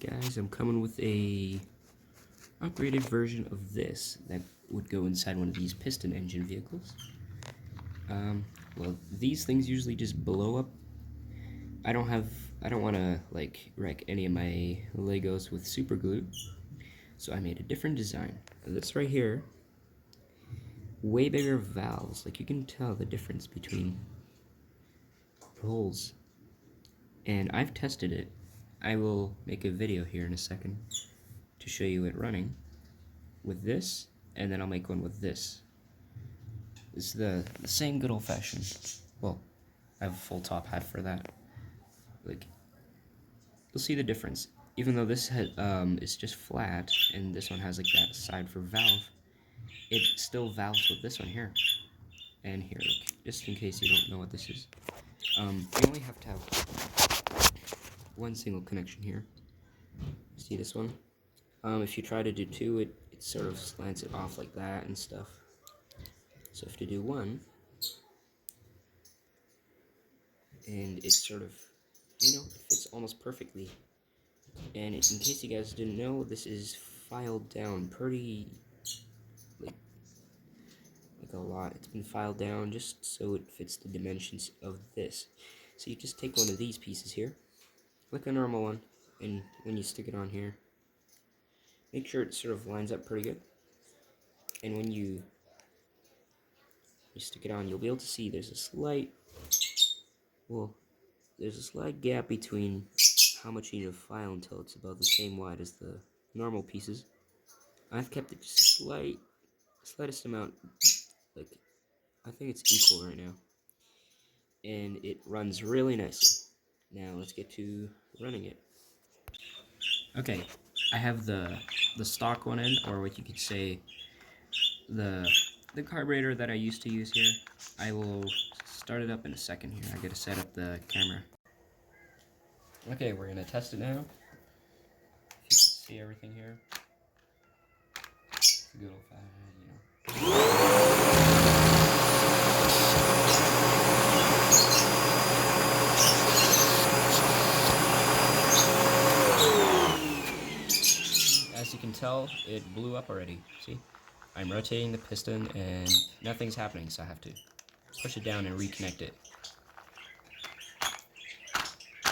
guys, I'm coming with a upgraded version of this that would go inside one of these piston engine vehicles. Well, these things usually just blow up. I don't want to like wreck any of my Legos with super glue, so I made a different design. This right here, way bigger valves. Like, you can tell the difference between the holes, and I've tested it. I will make a video here in a second to show you it running with this, and then I'll make one with this. It's the same good old-fashioned. Well, I have a full top hat for that. Like, you'll see the difference. Even though this is just flat, and this one has like that side for valve, it still valves with this one here. And here, look, just in case you don't know what this is. You only have to have one single connection here. See this one? If you try to do two, it sort of slants it off like that and stuff. So if you do one, and it sort of, it fits almost perfectly. And in case you guys didn't know, this is filed down pretty, like a lot. It's been filed down just so it fits the dimensions of this. So you just take one of these pieces here, like a normal one, and when you stick it on here, make sure it sort of lines up pretty good. And when you stick it on, you'll be able to see there's a slight gap between how much you need to file until it's about the same wide as the normal pieces. I've kept it just slightest amount, like, I think it's equal right now. And it runs really nicely. Now let's get to running it. Okay, I have the stock one in, or what you could say, the carburetor that I used to use here. I will start it up in a second here. I gotta set up the camera. Okay, we're gonna test it now. If you can see everything here. It's a good old As you can tell, it blew up already. See? I'm rotating the piston and nothing's happening, so I have to push it down and reconnect it.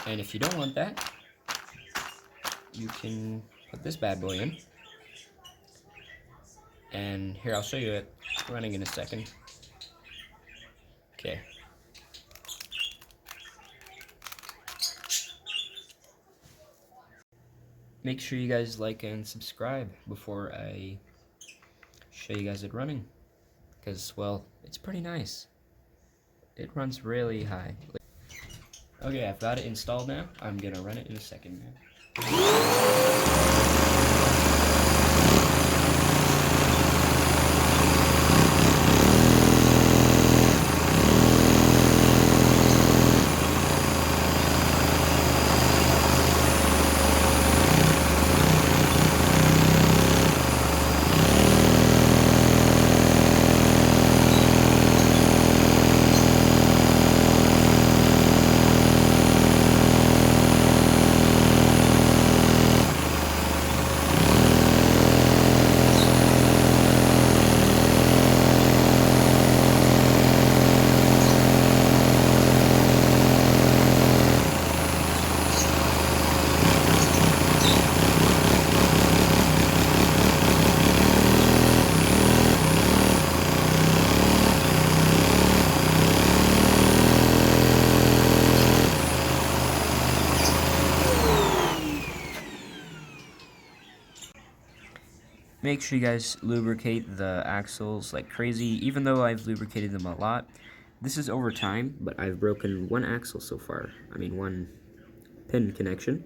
And if you don't want that, you can put this bad boy in. And here, I'll show you it running in a second. Okay. Make sure you guys like and subscribe before I show you guys it running. Because, well, it's pretty nice. It runs really high. Okay, I've got it installed now. I'm gonna run it in a second now. Make sure you guys lubricate the axles like crazy. Even though I've lubricated them a lot, this is over time, but I've broken one axle so far. I mean, one pin connection.